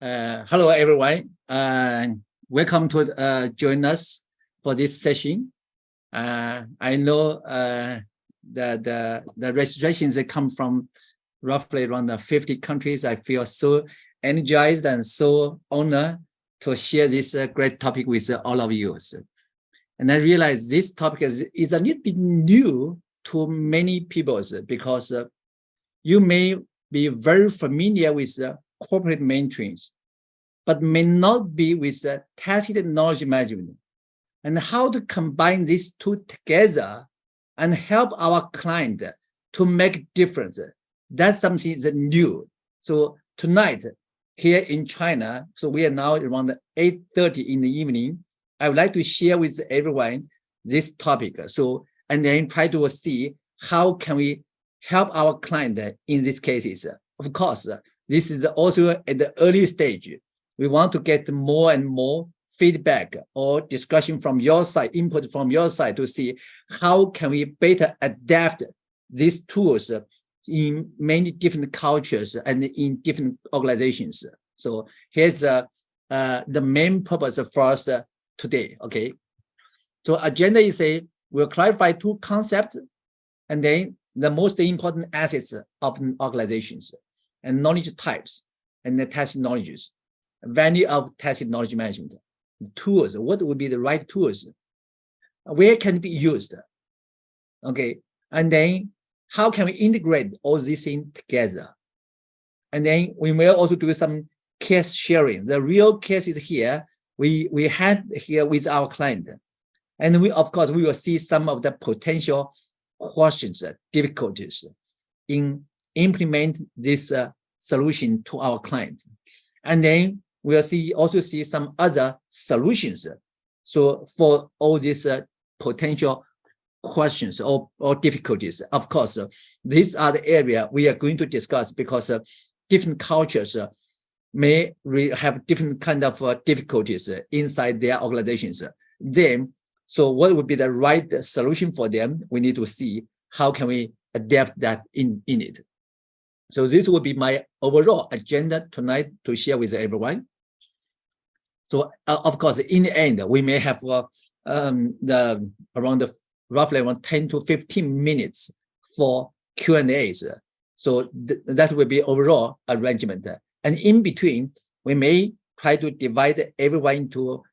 Hello, everyone. Welcome to join us for this session. I know the registrations that come from roughly around 50 countries. I feel so energized and so honored to share this great topic with all of you. And I realize this topic is a little bit new to many people because you may be very familiar with corporate mentoring, but may not be with tacit knowledge management, and how to combine these two together and help our client to make difference. That's something that's new. So tonight here in China, so we are now around 8:30 in the evening. I would like to share with everyone this topic. So, and then try to see how can we help our client in these cases. Of course, this is also at the early stage. We want to get more and more feedback or discussion from your side, input from your side to see how can we better adapt these tools in many different cultures and in different organizations. So here's the main purpose for us today, okay? So agenda is we'll clarify two concepts and then the most important assets of organizations and knowledge types and the tacit knowledges, value of tacit knowledge management, tools, what would be the right tools, where can it be used, okay? And then how can we integrate all these things together? And then we will also do some case sharing. The real cases here, we had here with our client. And we, of course, we will see some of the potential questions, difficulties in implement this solution to our clients. And then we'll also see some other solutions. So for all these potential questions or difficulties, of course, these are the area we are going to discuss because different cultures may have different kind of difficulties inside their organizations. Then, so what would be the right solution for them? We need to see how can we adapt that in it. So this will be my overall agenda tonight to share with everyone. So of course, in the end, we may have roughly around 10 to 15 minutes for Q&As. So that will be overall arrangement. And in between, we may try to divide everyone into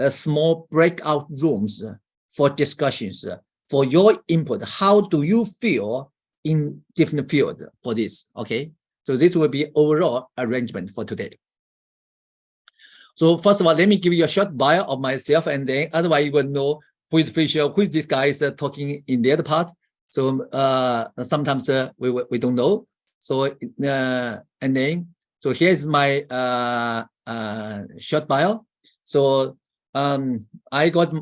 small breakout rooms for discussions, for your input. How do you feel in different field for this, okay? So this will be overall arrangement for today. So first of all, let me give you a short bio of myself, and then otherwise you will know who is Fisher, who is this guy is talking in the other part. So sometimes we don't know. So and then so here's my short bio. So I got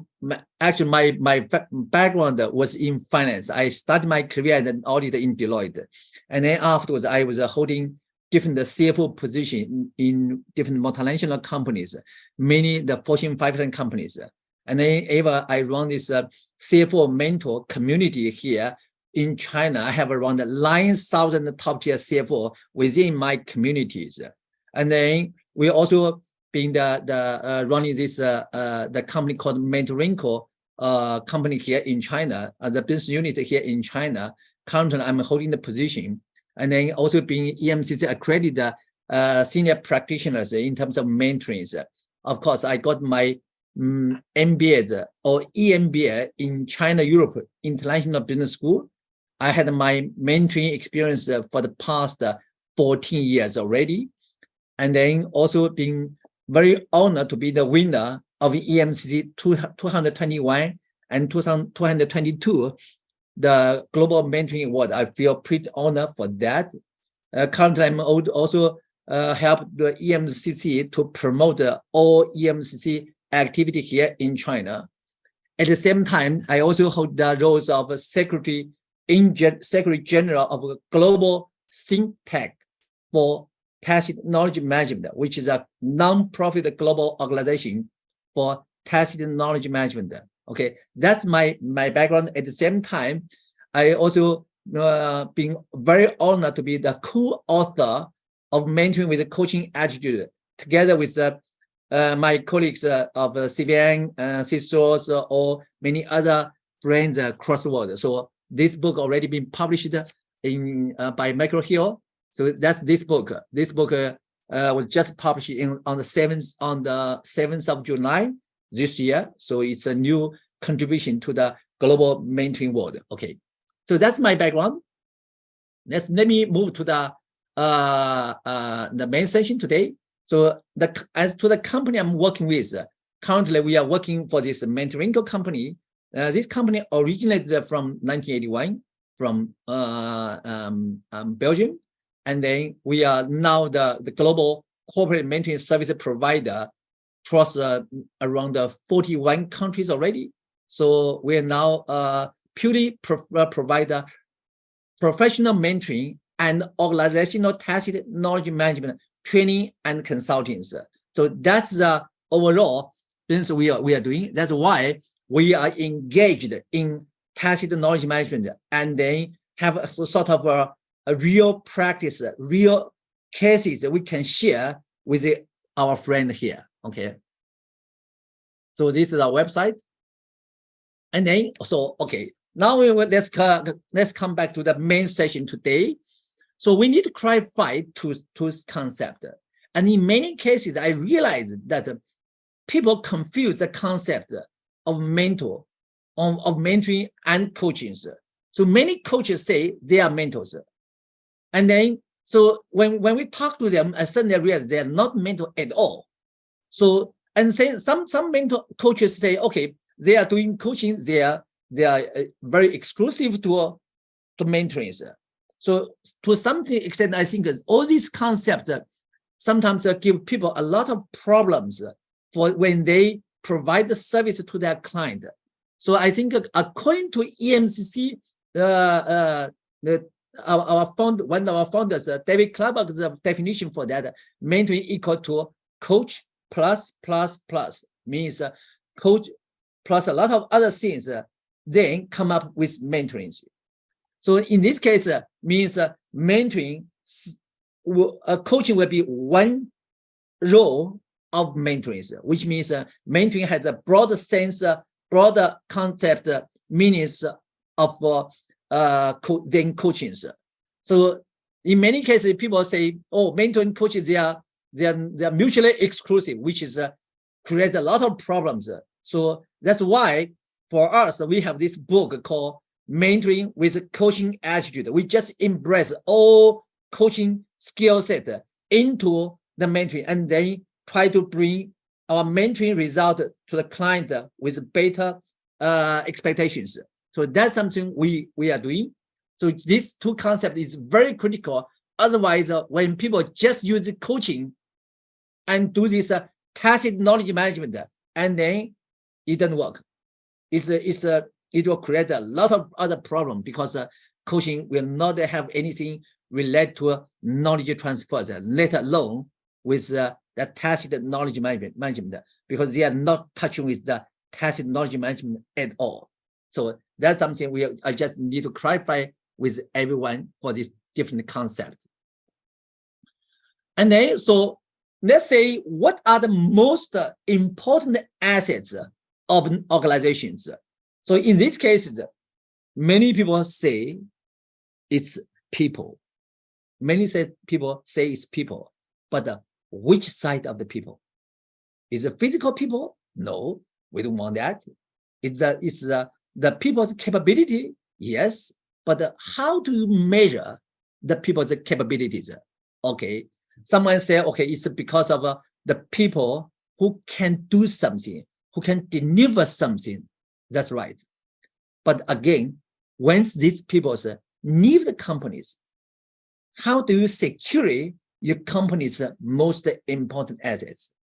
actually my background was in finance. I started my career as an auditor in Deloitte, and then afterwards I was holding different CFO position in different multinational companies, many the Fortune 500 companies. And then ever I run this CFO mentor community here in China. I have around 9,000 top tier CFO within my communities. And then we also been running this the company called MentoringCo company here in China, the business unit here in China. Currently, I'm holding the position, and then also being EMCC accredited senior practitioners in terms of mentoring. Of course, I got my MBA or EMBA in China Europe International Business School. I had my mentoring experience for the past 14 years already, and then also being very honored to be the winner of EMCC 221 and 222, the Global Mentoring Award. I feel pretty honored for that. Currently, I'm also help the EMCC to promote all EMCC activity here in China. At the same time, I also hold the roles of Secretary General of Global Think Tank for Tacit Knowledge Management, which is a non-profit global organization for tacit knowledge management. Okay, that's my background. At the same time, I also been very honored to be the co-author of Mentoring with a Coaching Attitude together with my colleagues of CVN, CISOs, or many other friends across the world. So this book already been published in by Michael Hill. So that's this book. This book was just published on the 7th of July this year. So it's a new contribution to the global mentoring world. Okay, so that's my background. Let me move to the main session today. So as to the company I'm working with, currently we are working for this MentoringCo company. This company originated from 1981 from Belgium, and then we are now the global corporate mentoring service provider across around 41 countries already. So we are now purely provider professional mentoring and organizational tacit knowledge management training and consultings. So that's the overall things we are doing. That's why we are engaged in tacit knowledge management and then have a sort of a real practice, real cases that we can share with our friend here. Okay. So this is our website. And then, so, okay, now let's come back to the main session today. So we need to clarify two concepts. And in many cases, I realized that people confuse the concept of mentor, of mentoring and coaching. So many coaches say they are mentors. And then, so when we talk to them, I suddenly realize they are not mentor at all. So, and say some mentor coaches say, okay, they are doing coaching, they are very exclusive to mentoring. So to some extent, I think all these concepts sometimes give people a lot of problems for when they provide the service to their client. So I think according to EMCC, one of our founders, David Klubber's definition for that, mentoring equal to coach plus, means coach plus a lot of other things, then come up with mentoring. So in this case, means mentoring, coaching will be one role of mentoring, which means mentoring has a broader sense, broader concept, meanings of than coaching. So in many cases, people say, "Oh, mentor and coaches they are mutually exclusive," which is create a lot of problems. So that's why for us we have this book called Mentoring with Coaching Attitude. We just embrace all coaching skill set into the mentoring, and then try to bring our mentoring result to the client with better expectations. So that's something we are doing. So these two concepts is very critical. Otherwise, when people just use coaching and do this tacit knowledge management, and then it doesn't work. It will create a lot of other problems because coaching will not have anything related to knowledge transfer, let alone with the tacit knowledge management, because they are not touching with the tacit knowledge management at all. So that's something I just need to clarify with everyone for this different concept. And then, so let's say, what are the most important assets of organizations? So in these cases, many people say it's people. Many people say it's people, but which side of the people? Is it physical people? No, we don't want that. It's the people's capability, yes, but how do you measure the people's capabilities? Okay, someone say, okay, it's because of the people who can do something, who can deliver something. That's right. But again, once these people leave the companies, how do you secure your company's most important assets?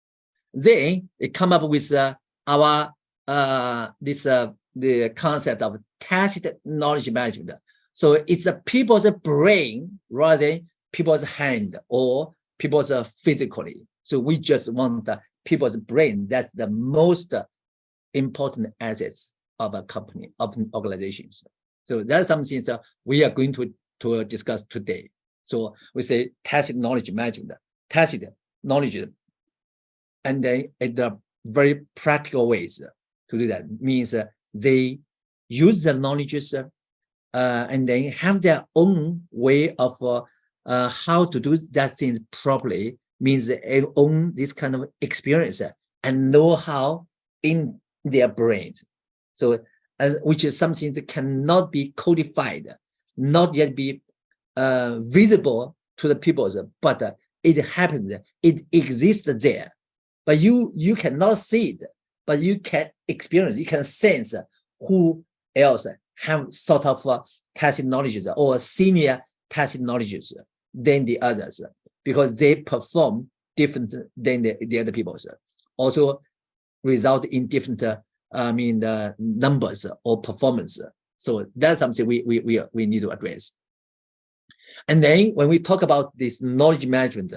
Then they come up with the concept of tacit knowledge management. So it's a people's brain rather than people's hand or people's physically. So we just want the people's brain. That's the most important assets of a company, of organizations. So that's something that we are going to discuss today. So we say tacit knowledge management, tacit knowledge and then in the very practical ways to do that. Means they use the knowledges and then have their own way of how to do that things properly. Means they own this kind of experience and know-how in their brains. So, which is something that cannot be codified, not yet be visible to the people, but it happens, it exists there. But you cannot see it, but you can experience, you can sense who else have sort of tacit knowledge or senior tacit knowledge than the others, because they perform different than the other people. Also result in different numbers or performance. So that's something we need to address. And then when we talk about this knowledge management,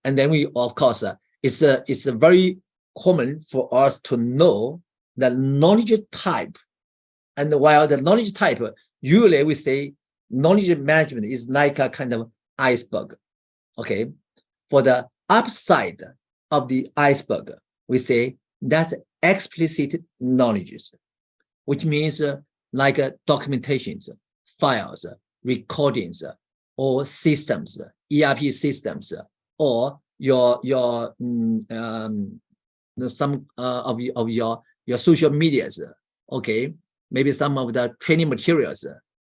and then we, of course, it's very common for us to know the knowledge type. And while the knowledge type, usually we say knowledge management is like a kind of iceberg. Okay. For the upside of the iceberg, we say that's explicit knowledge, which means like documentations, files, recordings, or systems, ERP systems, or some of your social medias. Okay, maybe some of the training materials,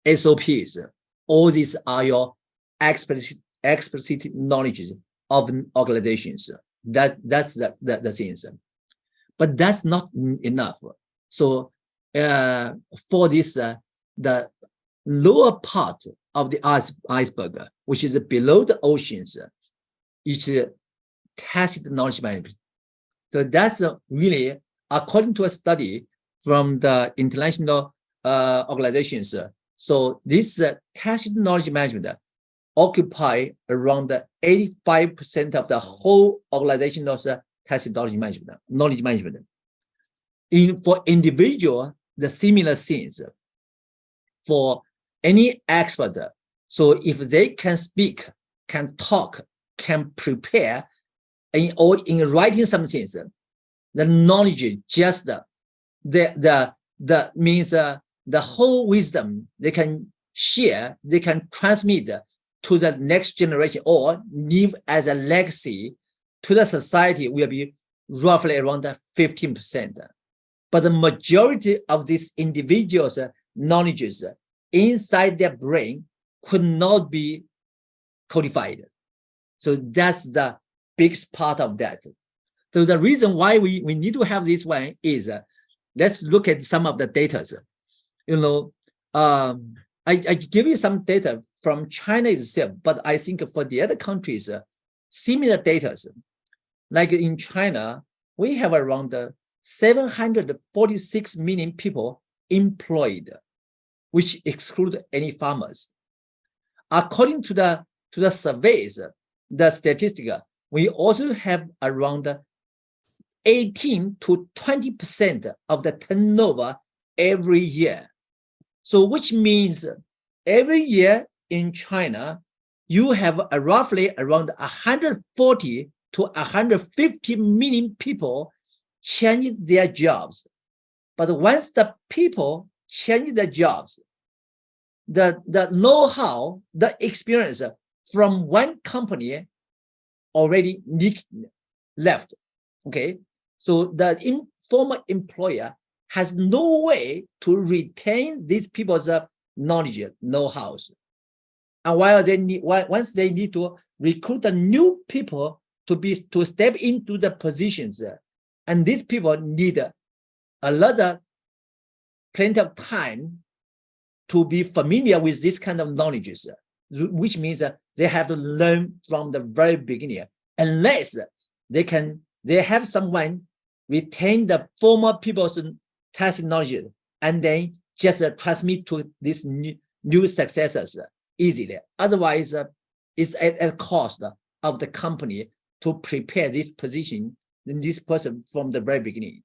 SOPs. All these are your explicit knowledge of organizations. That's the things. But that's not enough. So for this, the lower part of the iceberg, which is below the oceans, is tacit knowledge management. So that's really, according to a study from the international organizations. So this tacit knowledge management occupy around 85% of the whole organization's tacit knowledge management. For individual, the similar things. For any expert, so if they can speak, can talk, can prepare, or in writing some things, the knowledge just the means the whole wisdom they can share, they can transmit to the next generation or leave as a legacy to the society will be roughly around 15%. But the majority of these individuals' knowledges inside their brain could not be codified. So that's the biggest part of that. So the reason why we need to have this one is, let's look at some of the data. I give you some data from China itself, but I think for the other countries, similar data. Like in China, we have around 746 million people employed, which exclude any farmers. According to the surveys, the statistic, we also have around 18 to 20% of the turnover every year. So which means every year in China, you have roughly around 140 to 150 million people change their jobs. But once the people change their jobs, the know-how, the experience from one company already left. Okay, so the former employer has no way to retain these people's knowledge, know-how. And once they need to recruit the new people to step into the positions, and these people need plenty of time to be familiar with this kind of knowledge, which means they have to learn from the very beginning, unless they have someone retain the former people's tacit knowledge and then just transmit to these new successors easily. Otherwise, it's at the cost of the company to prepare this position, this person from the very beginning.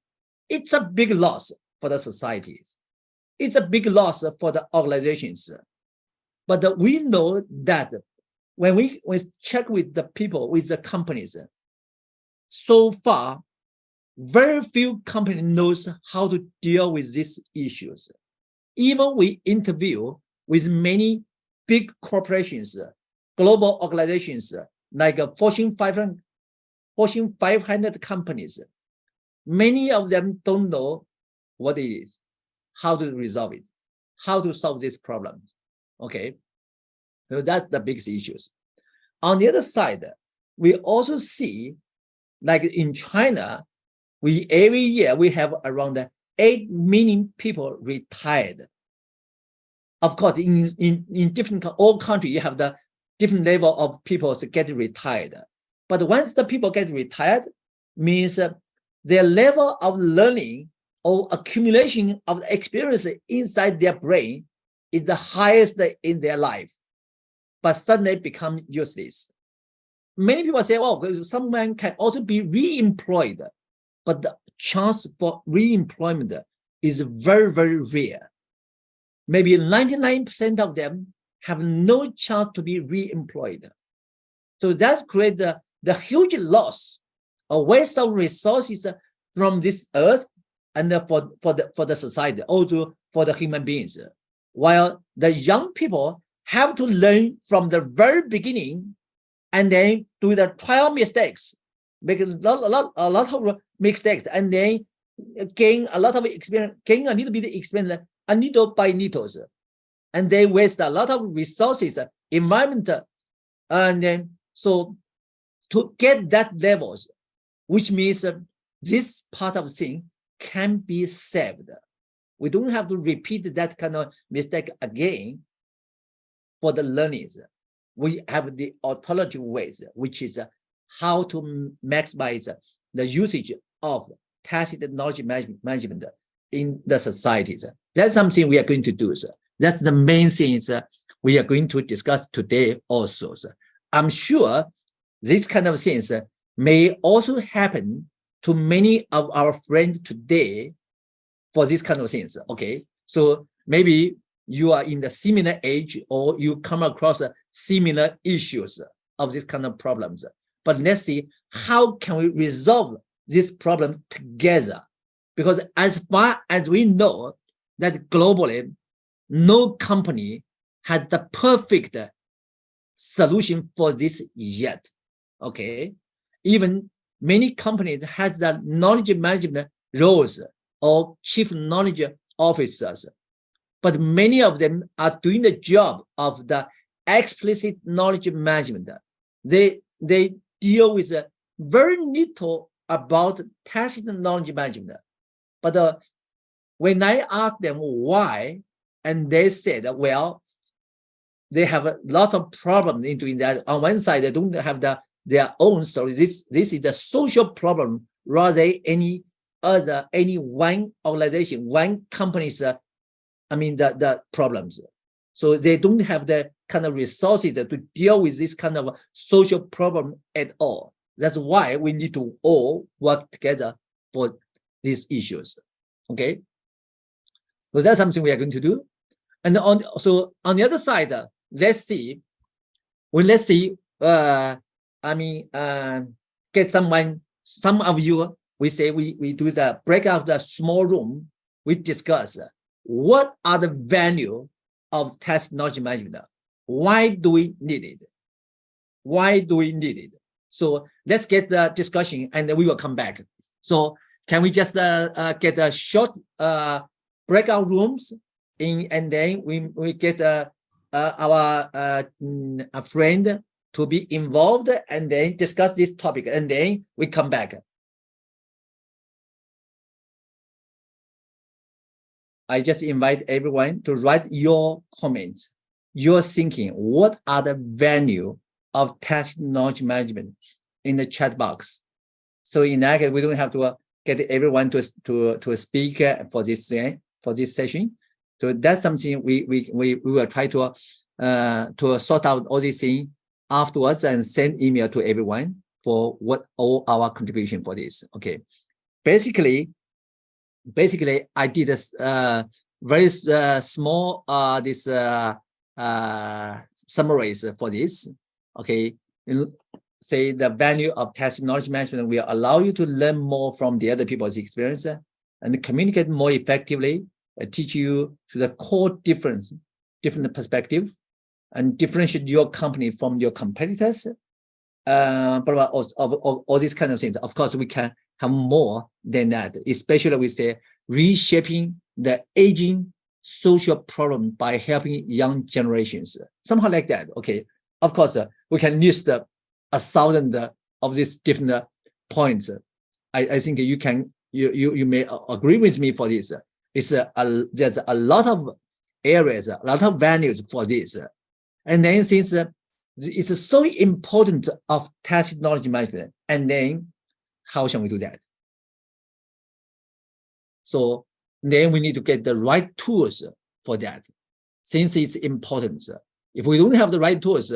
It's a big loss for the societies. It's a big loss for the organizations. But we know that when we check with the people, with the companies, so far, very few companies knows how to deal with these issues. Even we interview with many big corporations, global organizations like Fortune 500 companies, many of them don't know what it is, how to resolve it, how to solve this problem. Okay, so that's the biggest issues. On the other side, we also see, like in China, every year we have around 8 million people retired. Of course, in different all countries, you have the different level of people to get retired. But once the people get retired, means their level of learning or accumulation of experience inside their brain is the highest in their life, but suddenly become useless. Many people say, oh, someone can also be re-employed, but the chance for re-employment is very, very rare. Maybe 99% of them have no chance to be re-employed. So that's create the huge loss, a waste of resources from this earth and for the society, also for the human beings. While the young people have to learn from the very beginning and then do the trial mistakes, make a lot of mistakes, and then gain a lot of experience, gain a little bit of experience, little by little, and they waste a lot of resources, environment, and then so to get that levels, which means this part of thing can be saved. We don't have to repeat that kind of mistake again for the learners. We have the alternative ways, which is how to maximize the usage of tacit knowledge management in the societies. That's something we are going to do. That's the main things we are going to discuss today also. I'm sure this kind of things may also happen to many of our friends today for this kind of things. Okay, so maybe you are in the similar age or you come across similar issues of this kind of problems. But let's see, how can we resolve this problem together? Because as far as we know that globally, no company has the perfect solution for this yet. Okay, even many companies has the knowledge management roles or chief knowledge officers, but many of them are doing the job of the explicit knowledge management. They deal with very little about tacit knowledge management. But when I asked them why, and they said, well, they have a lot of problems in doing that. On one side, they don't have their own story. This is the social problem rather than any one organization, one company's, the problems. So they don't have the kind of resources to deal with this kind of social problem at all. That's why we need to all work together for these issues. Okay, so that's something we are going to do. And on the other side, let's see. Get someone. Some of you, we say we do the breakout, the small room. We discuss what are the value of tacit knowledge management. Why do we need it? Why do we need it? So let's get the discussion, and then we will come back. So can we just get a short breakout rooms in, and then we get our a friend to be involved, and then discuss this topic, and then we come back. I just invite everyone to write your comments, your thinking. What are the value of tacit knowledge management in the chat box? So in that case, we don't have to get everyone to speak for this session. So that's something we will try to sort out all these things afterwards and send email to everyone for what all our contribution for this. Okay, basically I did this very small summaries for this. Okay, say the value of tacit knowledge management will allow you to learn more from the other people's experience and communicate more effectively, teach you to the core different perspective, and differentiate your company from your competitors. All these kind of things. Of course, we can have more than that, especially we say reshaping the aging social problem by helping young generations, somehow like that. Okay, of course, we can list 1,000 of these different points. I think you may agree with me for this. There's a lot of areas, a lot of values for this, and then since it's so important of tacit knowledge management, and then how shall we do that? So then we need to get the right tools for that. Since it's important, if we don't have the right tools,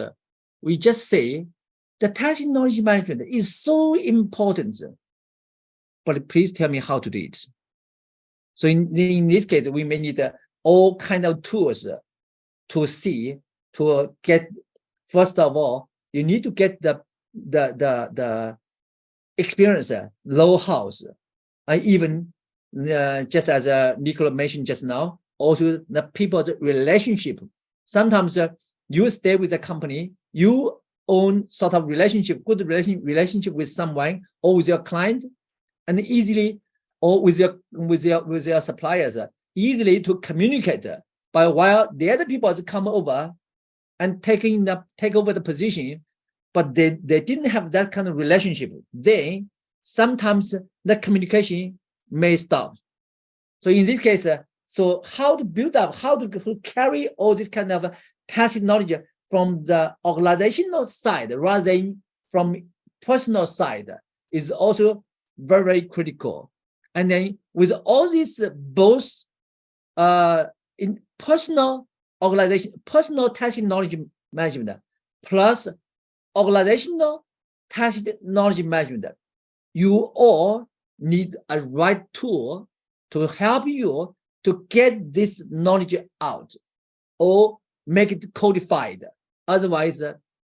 we just say the tacit knowledge management is so important, but please tell me how to do it. So in this case, we may need all kind of tools to see, to get. First of all, you need to get the experience, know-hows, and even just as Nicola mentioned just now, also the people's relationship. Sometimes you stay with a company, you own sort of relationship, good relationship with someone or with your client, and easily, or with your suppliers, easily to communicate. But while the other people come over and take over the position, but they didn't have that kind of relationship, then sometimes the communication may stop. So in this case, so how to build up, how to carry all this kind of tacit knowledge from the organizational side rather than from personal side is also very, very critical. And then with all this, both in personal organization, personal tacit knowledge management plus organizational tacit knowledge management, you all need a right tool to help you to get this knowledge out or make it codified. Otherwise,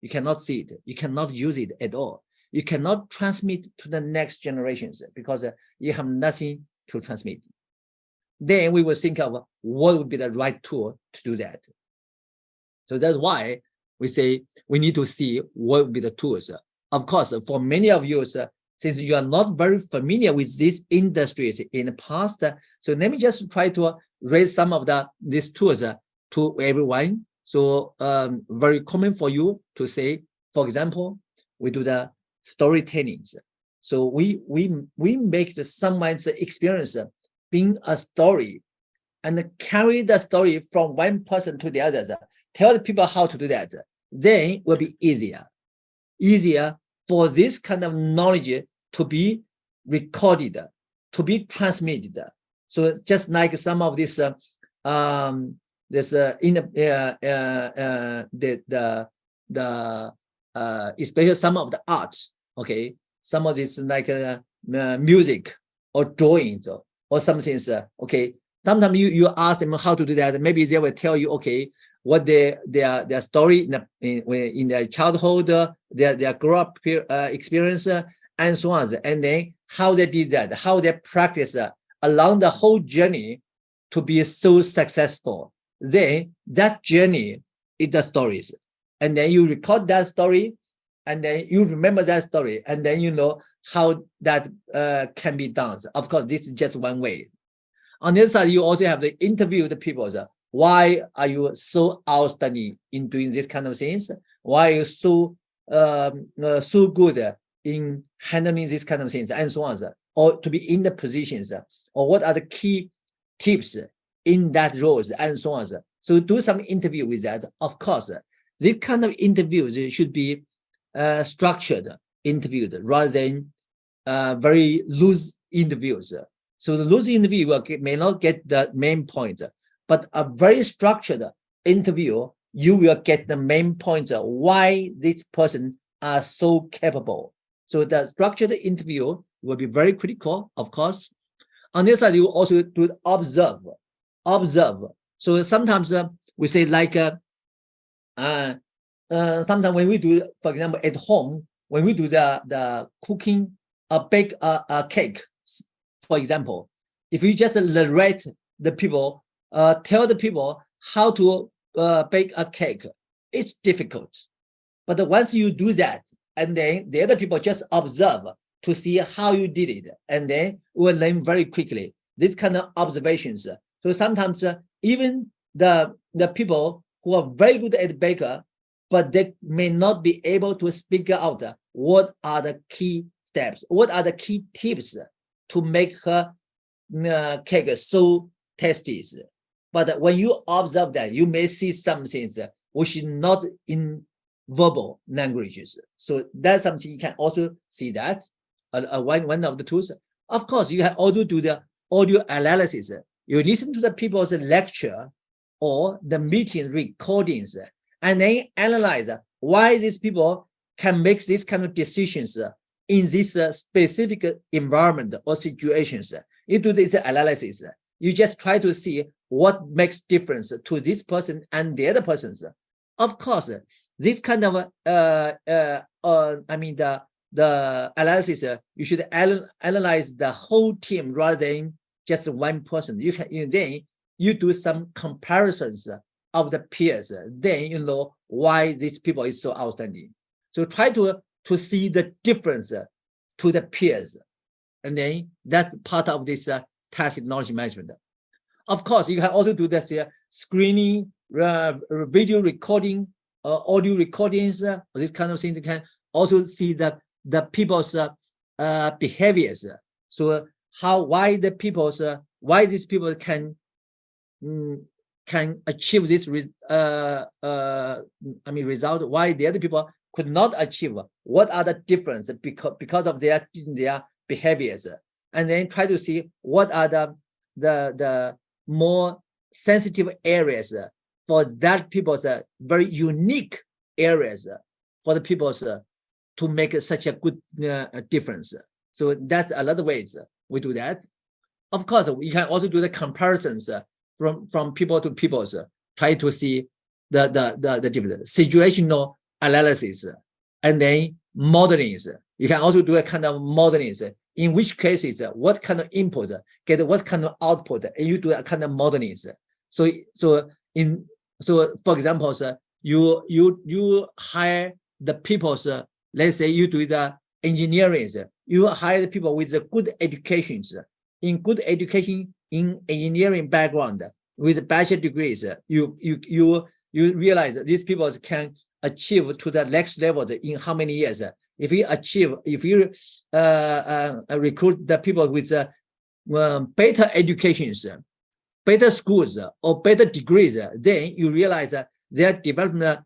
you cannot see it. You cannot use it at all. You cannot transmit to the next generations because you have nothing to transmit. Then we will think of what would be the right tool to do that. So that's why we say we need to see what would be the tools. Of course, for many of you, since you are not very familiar with these industries in the past, so let me just try to raise some of these tools to everyone. So very common for you to say, for example, we do the storytelling. So we make someone's experience being a story and carry the story from one person to the others. Tell the people how to do that. Then it will be easier for this kind of knowledge to be recorded, to be transmitted. So just like some of this, especially some of the arts. Okay, some of this like music or drawings or something. Okay, sometimes you ask them how to do that. Maybe they will tell you, okay, what their story in their childhood, their grow up experience, and so on, and then how they did that, how they practice along the whole journey to be so successful. Then that journey is the stories, and then you record that story, and then you remember that story, and then you know how that can be done. Of course, this is just one way. On the other side, you also have to interview the people. Why are you so outstanding in doing this kind of things? Why are you so good in handling these kind of things, and so on, or to be in the positions, or what are the key tips in that roles, and so on. So do some interview with that. Of course, this kind of interviews should be structured interviewed rather than very loose interviews. So the loose interview may not get the main point, but a very structured interview, you will get the main points of why this person are so capable. So the structured interview will be very critical, of course. On this side, you also do observe. So sometimes we say like, sometimes when we do, for example, at home, when we do the cooking, bake a cake, for example, if you just narrate the people, tell the people how to bake a cake, it's difficult. But once you do that, and then the other people just observe to see how you did it, and then will learn very quickly. This kind of observations. So sometimes even the people who are very good at baker, but they may not be able to speak out what are the key steps, what are the key tips to make her cake so tasty. But when you observe that, you may see some things which is not in verbal languages. So that's something you can also see that. One of the tools. Of course, you can also do the audio analysis. You listen to the people's lecture or the meeting recordings, and then analyze why these people can make these kind of decisions in this specific environment or situations. You do this analysis. You just try to see what makes difference to this person and the other persons. Of course, this kind of the analysis, you should analyze the whole team rather than just one person. You can then you do some comparisons of the peers. Then you know why these people is so outstanding. So try to see the difference to the peers, and then that's part of this tacit knowledge management. Of course, you can also do this screening, video recording, audio recordings, this kind of things. You can also see the people's behaviors. So why these people can achieve this result, why the other people could not achieve, what are the difference because of their behaviors, and then try to see what are the more sensitive areas for that people's very unique areas for the people's to make such a good difference. So that's a lot of ways we do that. Of course, we can also do the comparisons from people to people, try to see the difference. Situational analysis, and then modernism. You can also do a kind of modernism. In which cases, what kind of input get what kind of output, and you do a kind of modernism. So for example, you hire the people's. Let's say you do the engineering. You hire the people with the good educations. In good education in engineering background with bachelor degrees, you realize that these people can achieve to the next level in how many years? If you recruit the people with better educations, better schools, or better degrees, then you realize that their development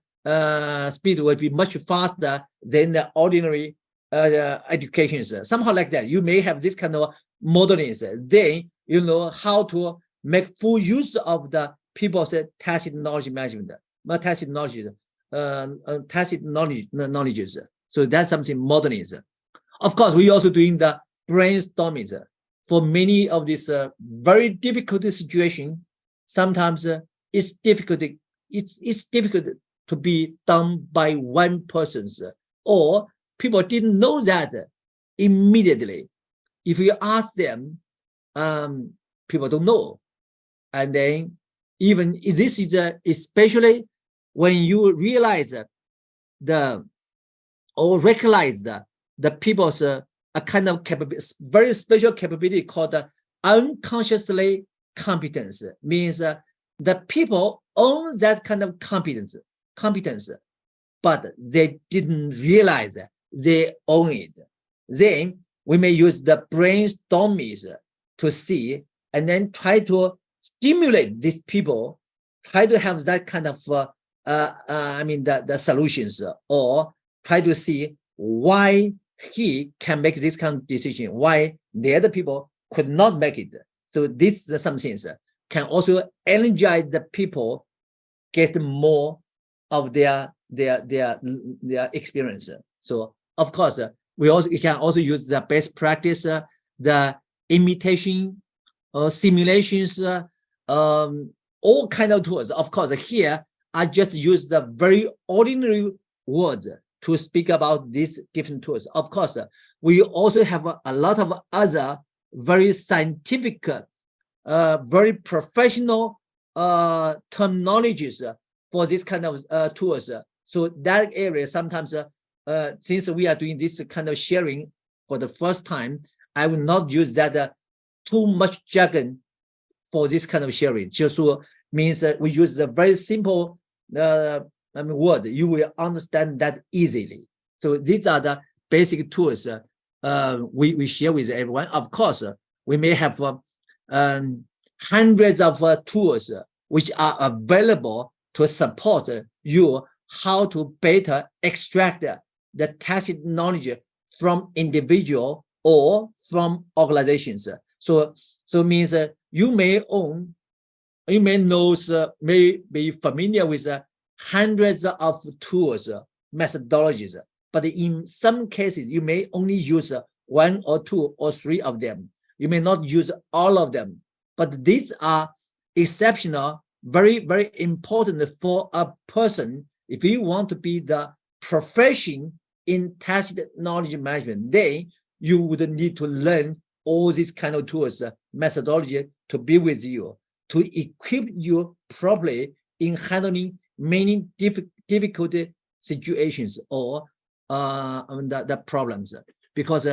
speed will be much faster than the ordinary educations. Somehow like that, you may have this kind of modernism. Then you know how to make full use of the people's tacit knowledge management, tacit knowledges. So that's something modernism. Of course, we also doing the brainstorming. For many of these very difficult situations, sometimes it's difficult. It's difficult to be done by one person, or people didn't know that immediately. If you ask them, people don't know. And then even this is especially when you realize recognize the people's a kind of very special capability called unconsciously competence. Means the people own that kind of competence, but they didn't realize they own it. Then we may use the brainstorming to see, and then try to stimulate these people, try to have that kind of the solutions, or try to see why he can make this kind of decision, why the other people could not make it. So these are some things can also energize the people, get more of their experience. So of course, you can also use the best practice, the imitation, simulations, all kind of tools. Of course, here I just use the very ordinary words to speak about these different tools. Of course, we also have a lot of other very scientific, very professional terminologies for this kind of tools. So that area sometimes, since we are doing this kind of sharing for the first time, I will not use that too much jargon for this kind of sharing. Just means we use a very simple word. You will understand that easily. So these are the basic tools we share with everyone. Of course, we may have hundreds of tools which are available to support you how to better extract the tacit knowledge from individual or from organizations. So means you may be familiar with hundreds of tools, methodologies, but in some cases you may only use one or two or three of them. You may not use all of them, but these are exceptional, very, very important for a person. If you want to be the profession in tacit knowledge management, then you would need to learn all these kind of tools, methodology to be with you, to equip you properly in handling many difficult situations or the problems. Because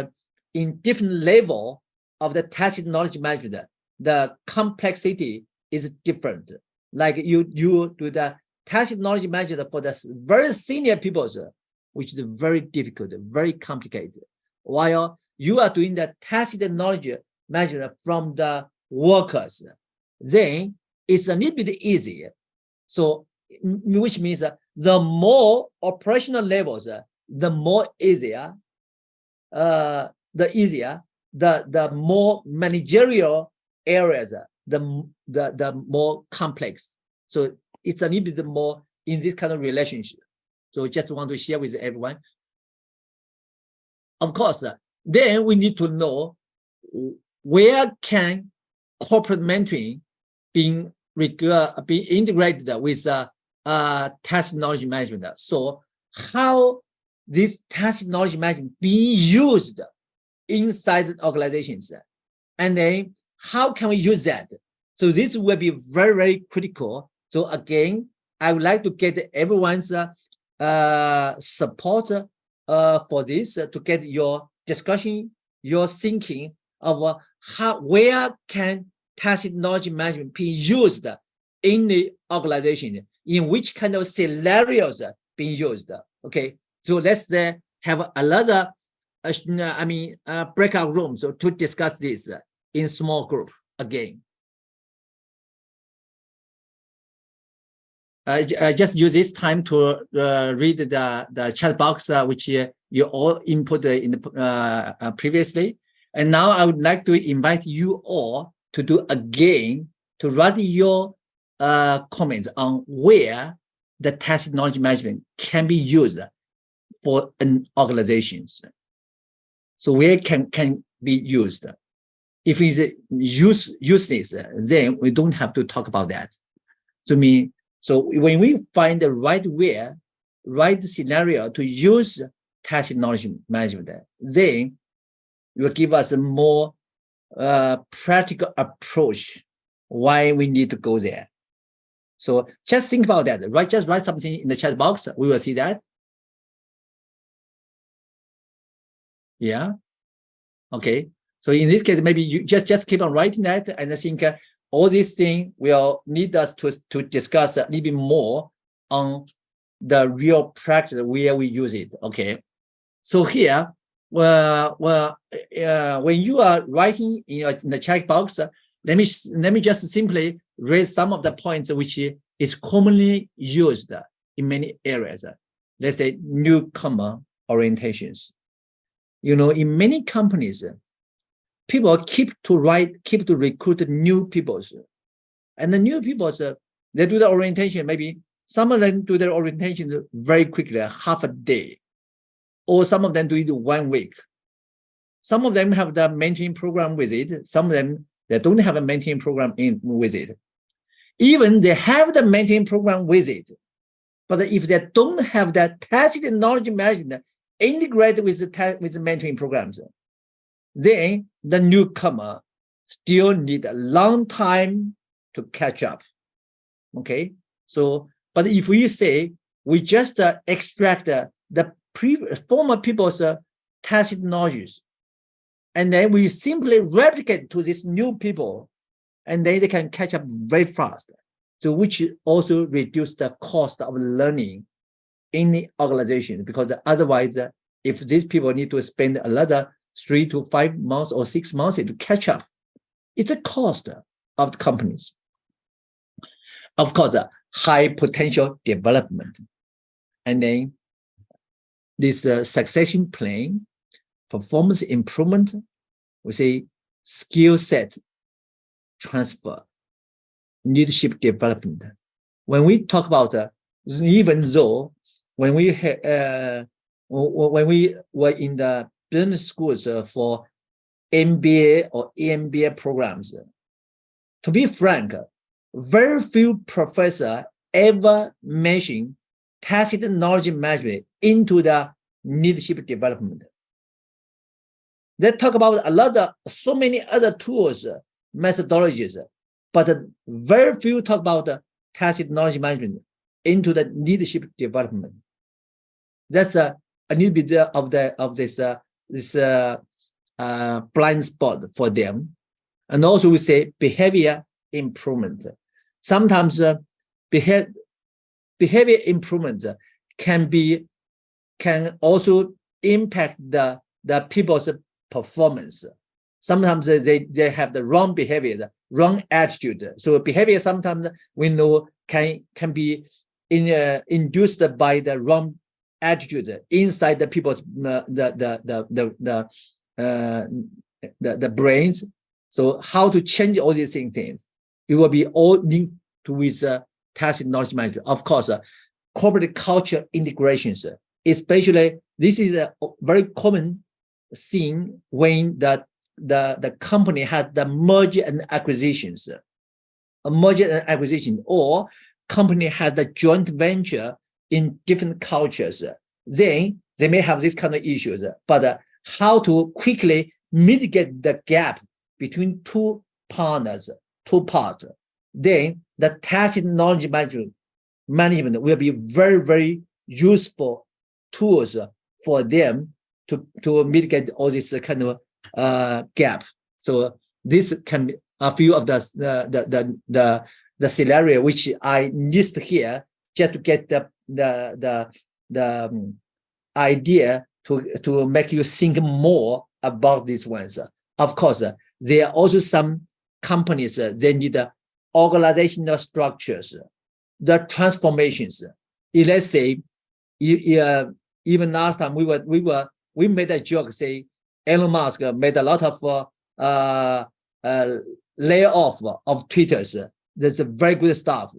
in different level of the tacit knowledge management, the complexity is different. Like you do the tacit knowledge management for the very senior people, which is very difficult, very complicated. While you are doing the tacit knowledge management from the workers, then it's a little bit easier. So, which means the more operational levels, the more easier, the more managerial areas, the more complex. So it's a little bit more in this kind of relationship. So just want to share with everyone. Of course, then we need to know where can corporate mentoring be integrated with tacit knowledge management. So how this tacit knowledge management being used inside organizations, and then how can we use that? So this will be very, very critical. So again, I would like to get everyone's support for this, to get your discussion, your thinking of where can tacit knowledge management be used in the organization, in which kind of scenarios being used. Okay, so let's have another breakout room so to discuss this in small group again. Just use this time to read the chat box which you all input in the previously. And now I would like to invite you all to do again, to write your comments on where the tacit knowledge management can be used for an organization. So where can be used. If it's useless, then we don't have to talk about that. So when we find the right scenario to use tacit knowledge management, then it will give us a more practical approach why we need to go there. So just think about that, right? Just write something in the chat box. We will see that. Yeah. Okay. So in this case, maybe you just keep on writing that, and I think all these things will need us to discuss a little bit more on the real practice where we use it. Okay. So here, when you are writing in the chat box, let me just simply raise some of the points which is commonly used in many areas. Let's say newcomer orientations. You know, in many companies, people keep to recruit new people, and the new people they do the orientation. Maybe some of them do their orientation very quickly, half a day, or some of them do it 1 week. Some of them have the mentoring program with it. Some of them they don't have a mentoring program with it. Even they have the mentoring program with it, But if they don't have that tacit knowledge management integrated with the mentoring programs, then the newcomer still need a long time to catch up. Okay, so but if we say we just extract the former people's tacit knowledge, and then we simply replicate to these new people, and then they can catch up very fast. So which also reduce the cost of learning in the organization, because otherwise, if these people need to spend another 3 to 5 months or 6 months to catch up, it's a cost of the companies. Of course, high potential development. And then this succession plan, performance improvement, we say skill set transfer, leadership development. When we talk about, even though when we were in the business schools for MBA or EMBA programs, to be frank, very few professors ever mention tacit knowledge management into the leadership development. They talk about so many other tools, methodologies, but very few talk about tacit knowledge management into the leadership development. That's a little bit of this blind spot for them. And also we say behavior improvement. Sometimes behavior improvement can also impact the people's performance. Sometimes they have the wrong behavior, the wrong attitude. So behavior sometimes we know can be induced by the wrong attitude inside the people's the brains. So how to change all these things? It will be all linked with tacit knowledge management. Of course, corporate culture integrations, especially this is a very common thing when the company had the merger and acquisitions, or company had the joint venture in different cultures. Then they may have this kind of issues, but how to quickly mitigate the gap between two partners, two parts, then the tacit knowledge management will be very, very useful tools for them to mitigate all this kind of gap. So this can be a few of the scenario which I list here just to get the idea to make you think more about these ones. Of course, there are also some companies they need organizational structures, the transformations. Let's say, even last time we made a joke, say Elon Musk made a lot of layoff of Twitters. That's a very good stuff.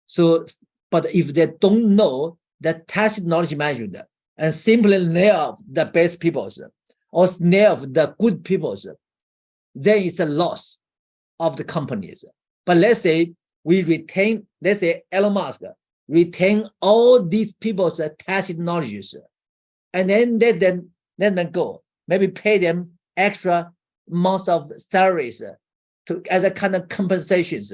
So, but if they don't know the tacit knowledge management and simply lay off the best people or lay off the good people, then it's a loss of the companies. But let's say we retain, let's say Elon Musk retain all these people's tacit knowledge, and then let them go. Maybe pay them extra months of salaries as a kind of compensations,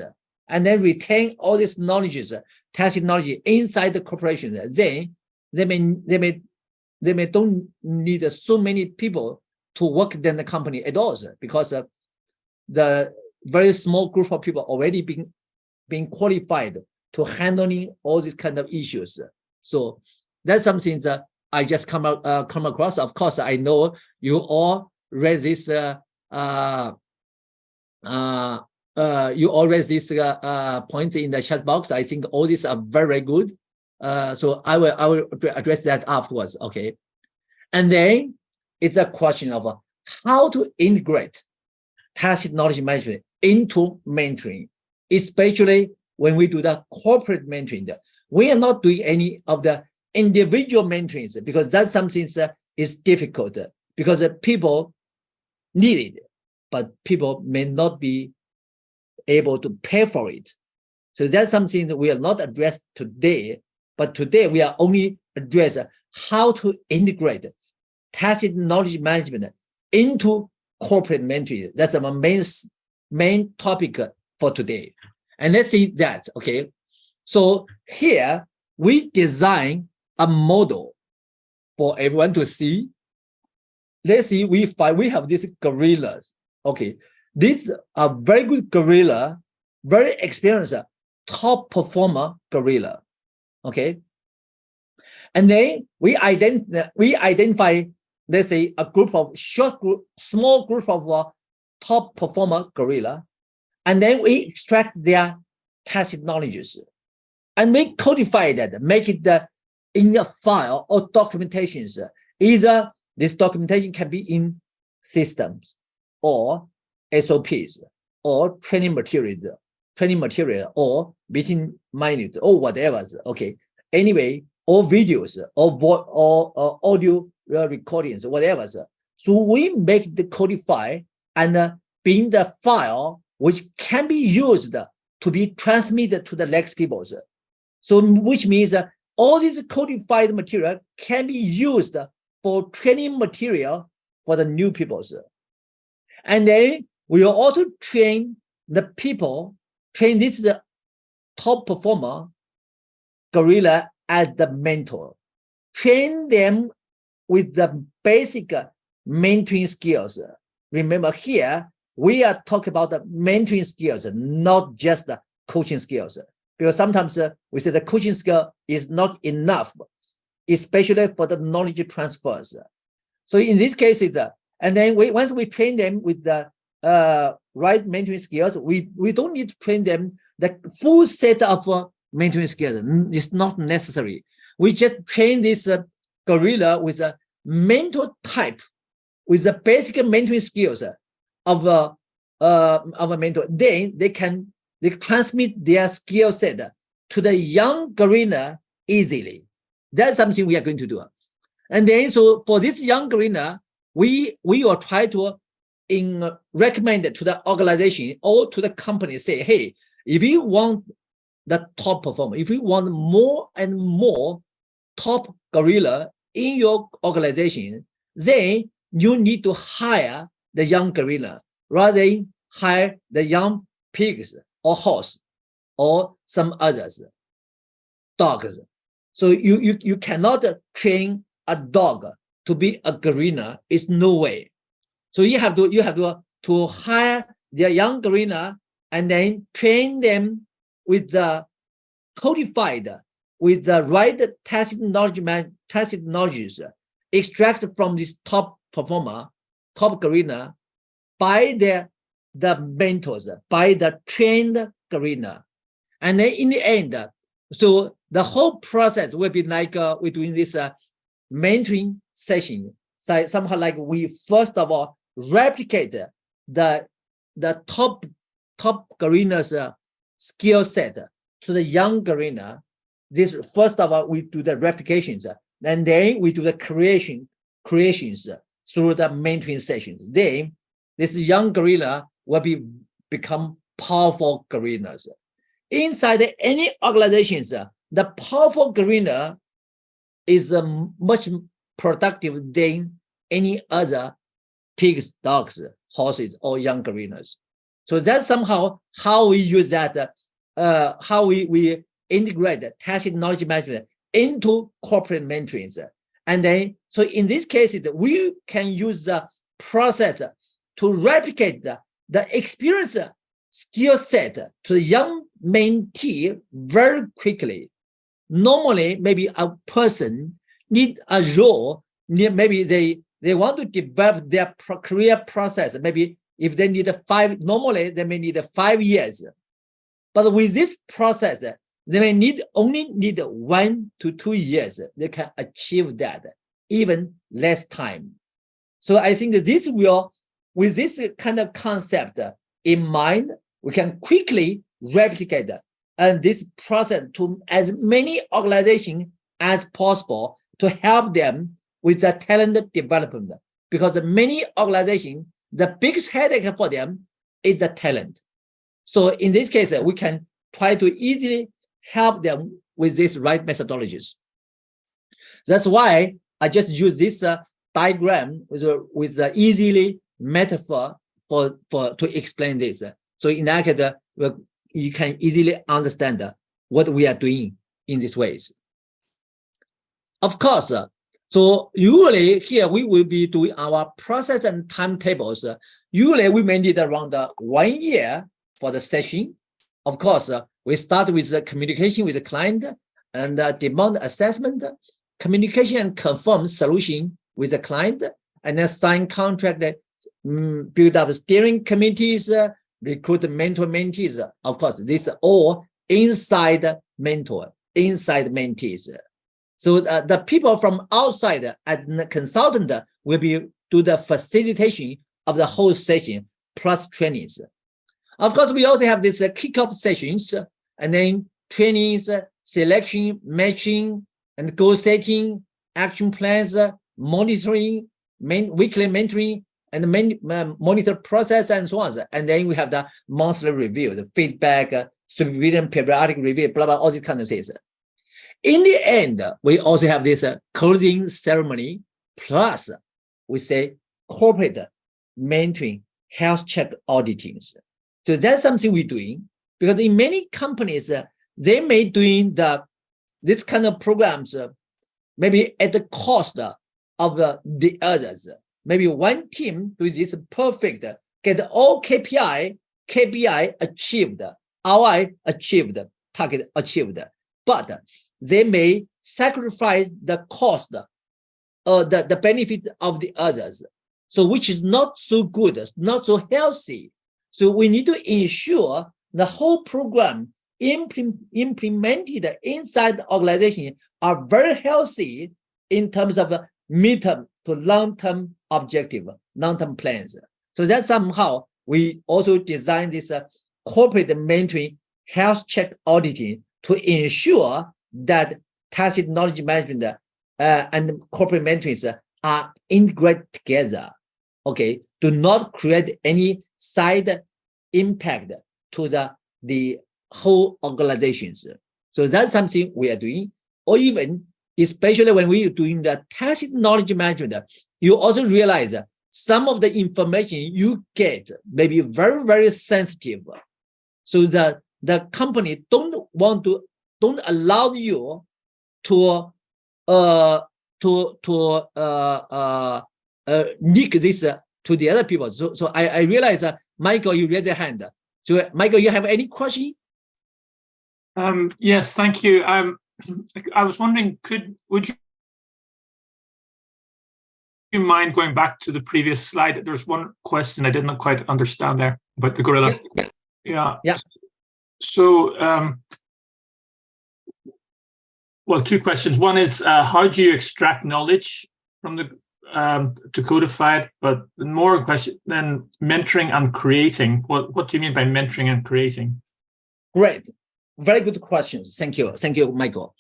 and then retain all this knowledge, tacit knowledge inside the corporation. Then they may don't need so many people to work in the company at all, because the very small group of people already being qualified to handling all these kind of issues. So that's something that I just come across. Of course, I know you all read this. You all read this points in the chat box. I think all these are very good. So I will address that afterwards. Okay, and then it's a question of how to integrate tacit knowledge management into mentoring, especially when we do the corporate mentoring. We are not doing any of the individual mentoring because that's something that is difficult because people need it, but people may not be able to pay for it. So that's something that we are not addressed today, But today we are only address how to integrate tacit knowledge management into corporate mentoring. That's our main topic for today. And let's see that, okay? So here we design a model for everyone to see. Let's see, we have these gorillas. Okay, these are very good gorilla, very experienced, top performer gorilla. Okay, and then we identify, let's say, a group of small group of top performer gorilla, and then we extract their tacit knowledges, and we codify that, make it in a file or documentations. Either this documentation can be in systems or SOPs or training material or meeting minutes or whatever. Okay. Anyway, or videos or audio recordings, whatever. So we make the codify and being the file which can be used to be transmitted to the next people. So which means all this codified material can be used for training material for the new people. And then we will also train the people, train this top performer gorilla as the mentor, train them with the basic mentoring skills. Remember here, we are talking about the mentoring skills, not just the coaching skills. Because sometimes we say the coaching skill is not enough, especially for the knowledge transfers. So in these cases, and then once we train them with the right mentoring skills, we don't need to train them the full set of mentoring skills. It's not necessary. We just train this gorilla with a mentor type, with the basic mentoring skills of a mentor. Then they transmit their skill set to the young gorilla easily. That's something we are going to do. And then, so for this young gorilla, we will try to recommend it to the organization or to the company, say, hey, if you want the top performer, if you want more and more top gorilla in your organization, then you need to hire the young gorilla rather than hire the young pigs or horse or some others, dogs. So you cannot train a dog to be a gorilla. It's no way. So you have to hire the young gorilla and then train them with the codified, with the right tacit knowledge, extract from this top performer, top gorilla, by the mentors, by the trained gorilla. And then in the end, so the whole process will be like we're doing this mentoring session. So somehow like we first of all replicate the top gorilla's skill set to the young gorilla. This first of all we do the replications, and then we do the creations through the mentoring sessions. Then this young gorilla will become powerful gorillas. Inside any organizations, the powerful gorilla is much productive than any other pigs, dogs, horses, or young gorillas. So that's somehow how we use that, how we integrate tacit knowledge management into corporate mentoring. And then, so in these cases, we can use the process to replicate the experience skill set to the young mentee very quickly. Normally, maybe a person need a role, maybe they want to develop their career process. Maybe if they need normally they may need 5 years. But with this process, they may only need 1 to 2 years. They can achieve that, even less time. So I think this will, with this kind of concept in mind, we can quickly replicate and this process to as many organizations as possible to help them with the talent development. Because many organizations, the biggest headache for them is the talent. So in this case, we can try to easily help them with these right methodologies. That's why I just use this diagram with the easily metaphor to explain this. So in that case, you can easily understand what we are doing in these ways. Of course, so usually here we will be doing our process and timetables. Usually we may need around 1 year for the session. Of course, we start with the communication with the client and demand assessment, communication and confirm solution with the client, and then sign contract, build up steering committees, recruit mentor mentees. Of course, this is all inside mentor, inside mentees. So the people from outside as a consultant will be do the facilitation of the whole session plus trainings. Of course, we also have these kickoff sessions and then trainings, selection, matching, and goal setting, action plans, monitoring, weekly mentoring, and monitor process and so on. And then we have the monthly review, the feedback, supervision, periodic review, blah, blah, all these kind of things. In the end, we also have this closing ceremony, plus we say corporate mentoring, health check auditing. So that's something we're doing, because in many companies, they may doing this kind of programs maybe at the cost of the others. Maybe one team does this perfect, get all KPI achieved, ROI achieved, target achieved, but they may sacrifice the cost or the benefit of the others. So which is not so good, not so healthy. So we need to ensure the whole program implemented inside the organization are very healthy in terms of midterm to long-term objective, long-term plans. So that somehow we also design this corporate mentoring health check auditing to ensure that tacit knowledge management and corporate mentoring are integrated together. Okay, do not create any side impact to the whole organizations. So that's something we are doing. Or even, especially when we are doing the tacit knowledge management, you also realize some of the information you get may be very, very sensitive. So the company don't allow you to leak this to the other people. So I realize, Michael, you raised your hand. So Michael, you have any question? Yes, thank you. I was wondering, would you mind going back to the previous slide? There's one question I didn't quite understand there about the gorilla. Yeah. So, well, two questions. One is, how do you extract knowledge from the to codify it? But the more question than mentoring and creating. What do you mean by mentoring and creating? Great, very good questions. Thank you, Michael.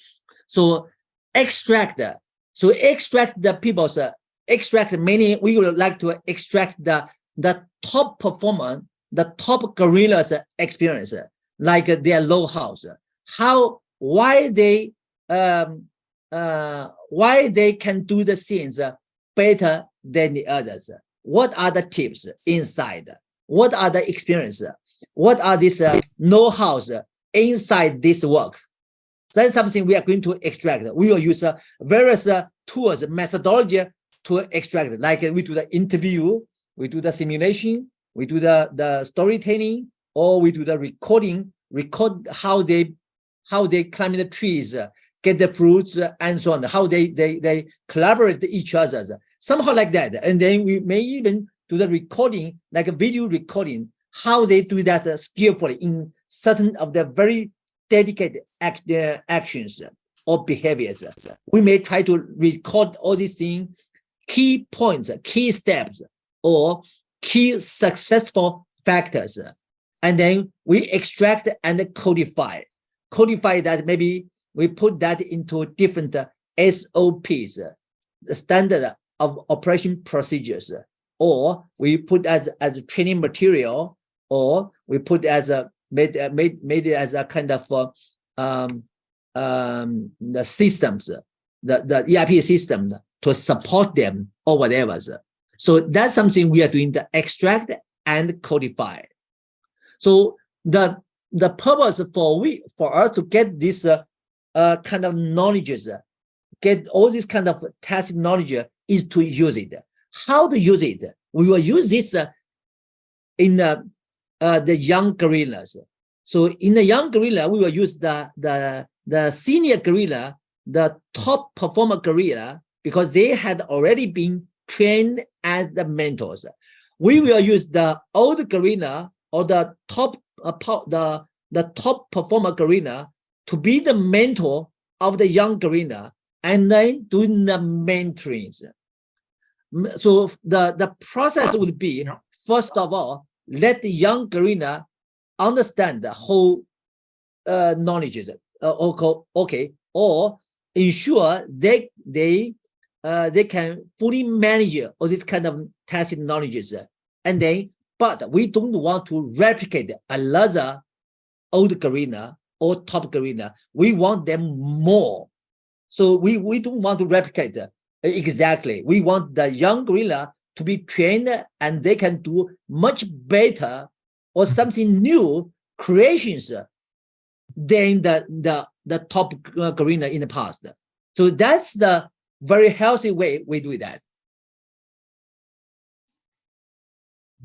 So extract the people's extract many. We would like to extract the top performer, the top gorillas experience, like their know-hows, why they can do the things better than the others. What are the tips inside? What are the experiences? What are these know-hows inside this work? That's something we are going to extract. We will use various tools, methodology to extract. Like we do the interview, we do the simulation, we do the storytelling, or we do the record how they climb the trees, get the fruits, and so on. How they collaborate with each other, somehow like that. And then we may even do the recording, like a video recording, how they do that skillfully in certain of the very dedicated actions or behaviors. We may try to record all these things, key points, key steps, or key successful factors. And then we extract and codify. Codify that, maybe we put that into different SOPs, the standard of operation procedures, or we put as training material, or we put as made it as a kind of the systems, the ERP system to support them or whatever. So that's something we are doing, the extract and codify. So the purpose for us to get this kind of knowledge, get all this kind of tacit knowledge is to use it. How to use it? We will use this in the young gorillas. So in the young gorilla, we will use the senior gorilla, the top performer gorilla, because they had already been trained as the mentors. We will use the old gorilla or the top performer gorilla to be the mentor of the young gorilla, and then doing the mentoring. So the process would be, first of all, let the young gorilla understand the whole knowledge, or ensure they can fully manage all this kind of tacit knowledge, and then, but we don't want to replicate another old gorilla or top gorilla. We want them more. So we don't want to replicate exactly. We want the young gorilla to be trained, and they can do much better or something new creations than the top gorilla in the past. So that's the very healthy way we do that.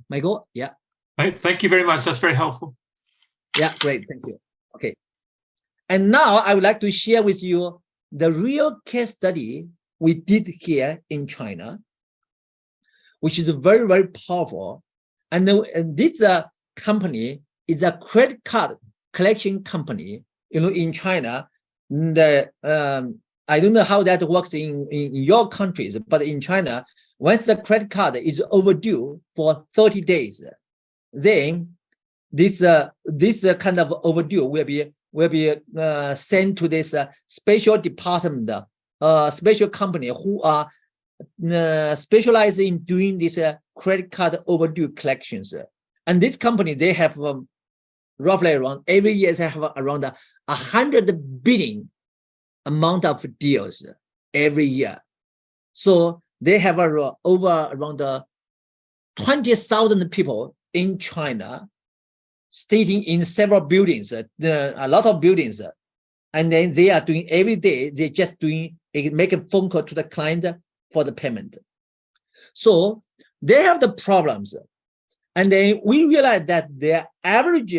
Michael, yeah. Thank you very much. That's very helpful. Yeah, great. Thank you. Okay. And now I would like to share with you the real case study we did here in China, which is very, very powerful. And this company is a credit card collection company, in China. I don't know how that works in your countries, but in China, once the credit card is overdue for 30 days, then this kind of overdue will be sent to this special department, special company who are specialized in doing this credit card overdue collections. And this company, they have roughly around, every year they have around 100 billion amount of deals every year. So they have over around 20,000 people in China, staying in several buildings, a lot of buildings. And then they are doing every day, they just make a phone call to the client for the payment. So they have the problems. And then we realize that their average,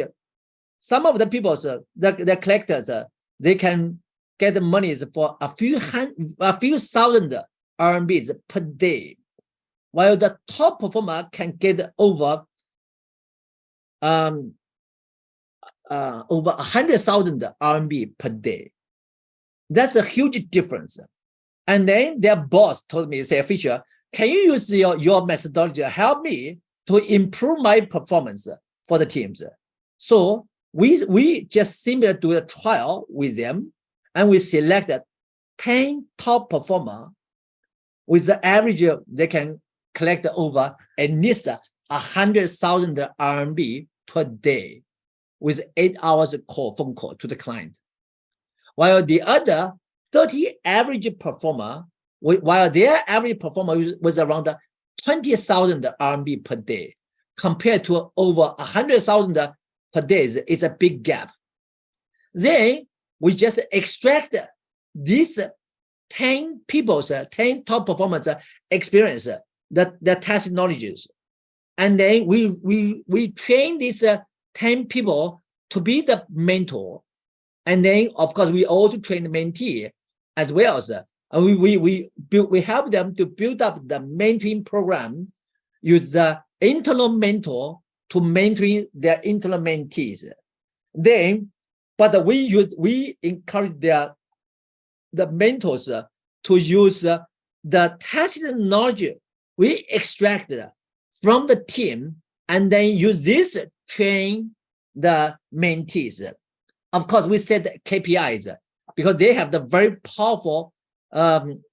some of the people, the collectors, they can get the money for a few thousand RMBs per day, while the top performer can get over 100,000 RMB per day. That's a huge difference. And then their boss told me, say, Fisher, can you use your methodology to help me to improve my performance for the teams? So we just simply do a trial with them, and we selected 10 top performer with the average they can collect over at least 100,000 RMB per day with 8 hours phone call to the client. While the other 30 average performer, while their average performer was around 20,000 RMB per day, compared to over 100,000 per day, it's a big gap. Then we just extract these 10 people's, 10 top performers experience, the tacit knowledges. And then we train these 10 people to be the mentor. And then, of course, we also train the mentee as well. We help them to build up the mentoring program, use the internal mentor to mentoring their internal mentees. Then, but we encourage the mentors to use the tacit knowledge we extract from the team, and then use this to train the mentees. Of course, we set KPIs because they have the very powerful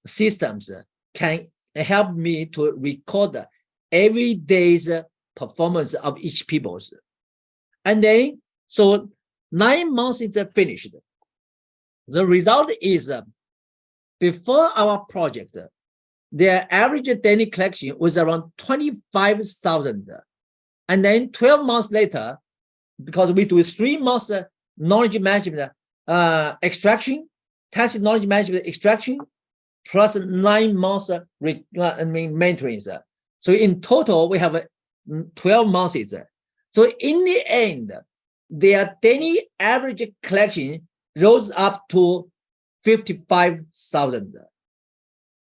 systems can help me to record every day's performance of each people's. And then, so 9 months is finished. The result is before our project, their average daily collection was around 25,000. And then 12 months later, because we do 3 months knowledge management extraction, tacit knowledge management extraction, plus 9 months mentoring. So in total, we have 12 months. So in the end, their daily average collection rose up to 55,000.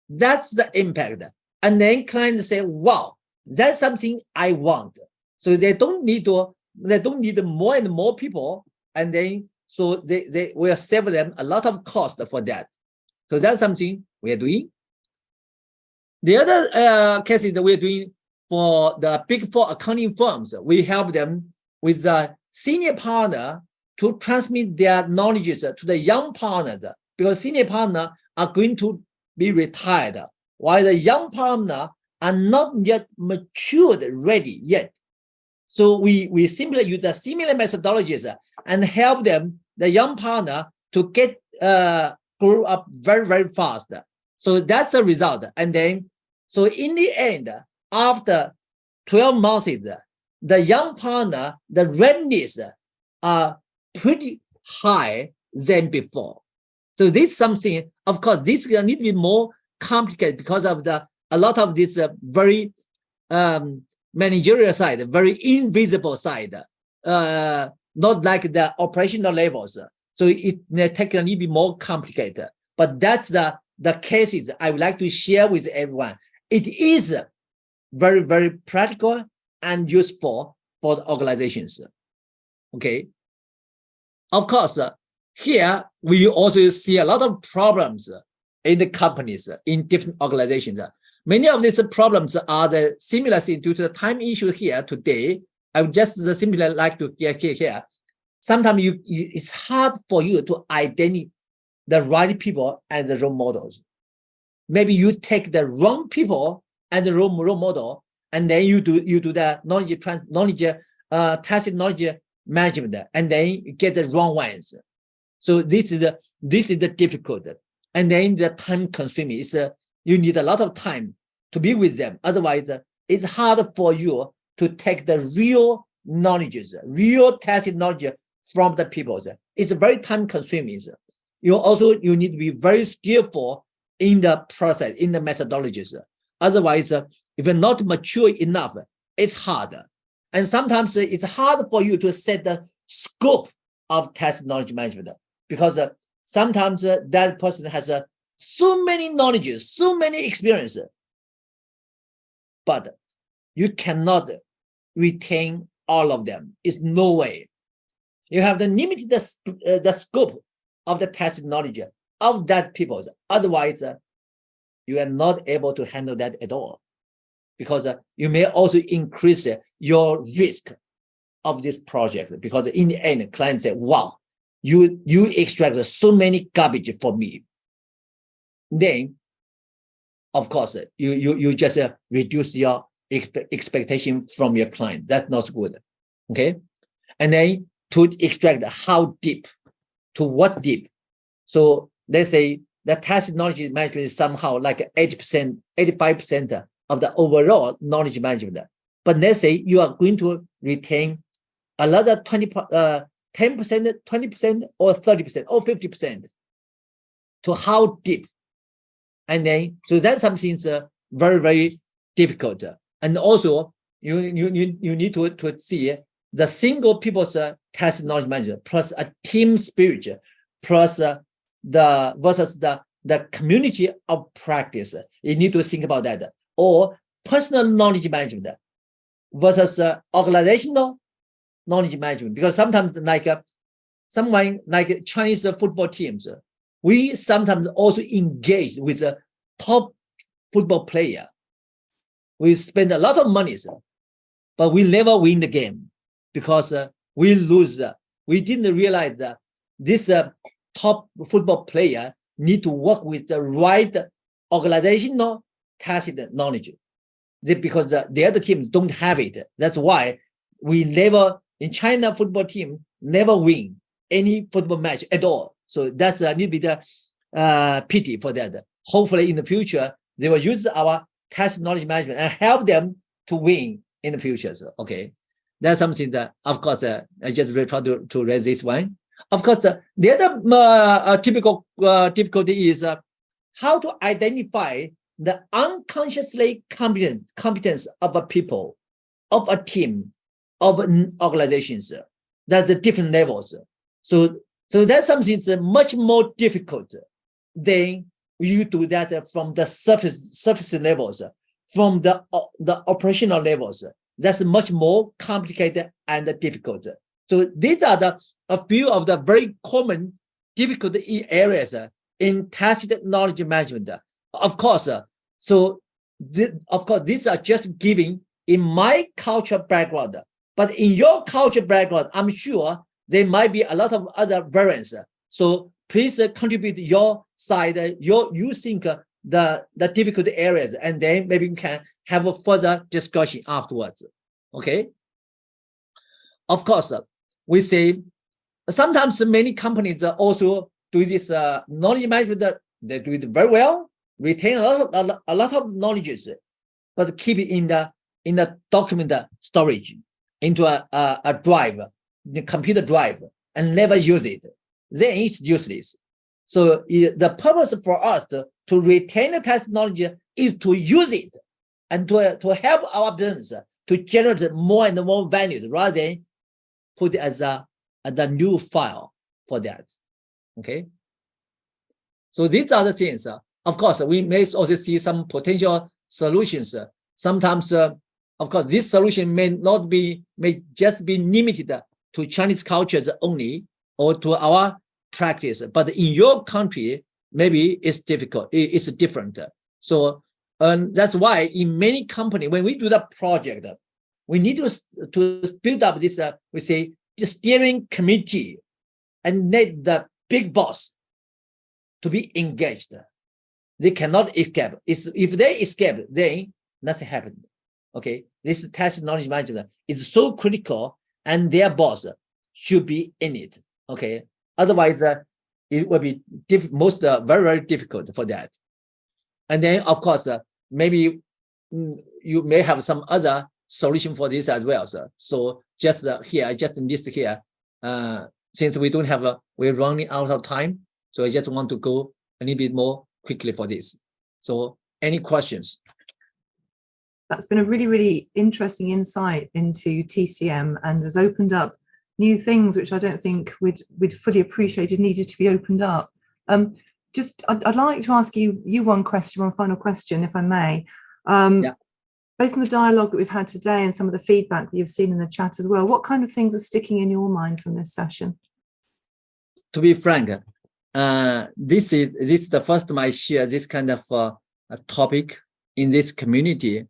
That's the impact. And then clients say, wow, that's something I want. So they don't need more and more people. And then so they will save them a lot of cost for that. So that's something we are doing. The other cases that we're doing for the big 4 accounting firms, we help them with the senior partner to transmit their knowledge to the young partners, because senior partners are going to be retired, while the young partners are not yet matured, ready yet. So we simply use a similar methodologies and help them, the young partner, to get grow up very, very fast. So that's the result. And then, so in the end, after 12 months, the young partner, the readiness are pretty high than before. So this is something, of course, this need to be more complicated because of a lot of this very managerial side, very invisible side, not like the operational levels. So it technically be more complicated. But that's the cases I would like to share with everyone. It is very, very practical and useful for the organizations. Okay. Of course, here we also see a lot of problems in the companies, in different organizations. Many of these problems are the similar thing due to the time issue here today. I would just simply like to get here. Sometimes it's hard for you to identify the right people and the role models. Maybe you take the wrong people and the role model, and then you do the tacit knowledge management, and then you get the wrong ones. So this is the difficult, and then the time consuming. It's you need a lot of time to be with them. Otherwise, it's hard for you to take the real knowledges, real tacit knowledge from the people. It's very time consuming. You need to be very skillful in the process, in the methodologies. Otherwise, if you're not mature enough, it's hard. And sometimes it's hard for you to set the scope of tacit knowledge management, because sometimes that person has so many knowledges, so many experiences, but you cannot retain all of them. It's no way. You have to limit the scope of the tacit knowledge of that people. Otherwise, you are not able to handle that at all, because you may also increase your risk of this project, because in the end, clients say, wow, you extract so many garbage for me. Then, of course, you just reduce your expectation from your client. That's not good. Okay. And then to extract how deep, to what deep. So let's say the tacit knowledge management is somehow like 80%, 85% of the overall knowledge management. But let's say you are going to retain another 10%, 20%, or 30%, or 50%. To how deep. And then, so that's something very, very difficult. And also, you need to see the single people's tacit knowledge management plus a team spirit plus versus the community of practice. You need to think about that. Or personal knowledge management versus organizational knowledge management. Because sometimes, like someone like Chinese football teams, we sometimes also engage with a top football player. We spend a lot of money, but we never win the game because we lose. We didn't realize that this top football player need to work with the right organizational tacit knowledge. Because the other teams don't have it. That's why we never, in China football team, never win any football match at all. So that's a little bit pity for that. Hopefully in the future, they will use our tacit knowledge management and help them to win in the future. So, okay. That's something that, of course, I just very proud to raise this one. Of course, the other typical difficulty is how to identify the unconsciously competence of a people, of a team, of organizations. That's the different levels. So that's something that's much more difficult than you do that from the surface levels, from the operational levels. That's much more complicated and difficult. So these are a few of the very common difficult areas in tacit knowledge management. Of course, these are just giving in my cultural background, but in your cultural background, I'm sure there might be a lot of other variants. So please contribute your side, you think the difficult areas, and then maybe we can have a further discussion afterwards. Okay. Of course, we say sometimes many companies also do this knowledge management. They do it very well, retain a lot of knowledge, but keep it in the document storage into a drive, the computer drive, and never use it. Then it's useless. So the purpose for us to retain the tacit knowledge is to use it and to help our business to generate more and more value rather than put it as a new file for that. Okay. So these are the things. Of course, we may also see some potential solutions. Sometimes, of course, this solution may just be limited to Chinese cultures only or to our practice. But in your country, maybe it's difficult. It's different. So that's why in many companies, when we do the project, we need to build up this, we say, the steering committee and let the big boss to be engaged. They cannot escape. If they escape, then nothing happened. Okay, this tacit knowledge management is so critical, and their boss should be in it. Okay, otherwise it will be very, very difficult for that. And then, of course, maybe you may have some other solution for this as well. So just here, I just list here. Since we don't have we're running out of time, so I just want to go a little bit more quickly for this. So any questions? That's been a really, really interesting insight into TCM and has opened up new things which I don't think we'd fully appreciated needed to be opened up. I'd like to ask you one final question, if I may. Yeah. Based on the dialogue that we've had today and some of the feedback that you've seen in the chat as well, what kind of things are sticking in your mind from this session? To be frank, this is the first time I share this kind of a topic in this community.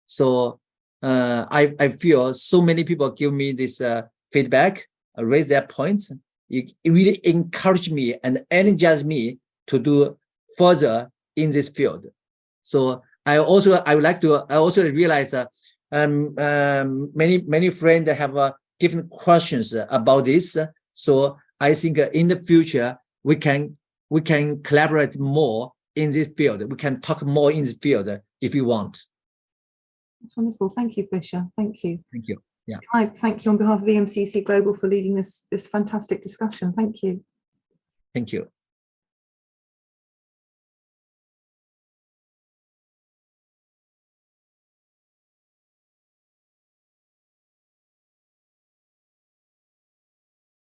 So I feel so many people give me this feedback, raise their points. It really encouraged me and energized me to do further in this field. So I also realize many friends have different questions about this. So I think in the future we can collaborate more in this field. We can talk more in this field if you want. That's wonderful. Thank you, Fisher. Thank you. Thank you. Yeah. I thank you on behalf of EMCC Global for leading this fantastic discussion. Thank you. Thank you.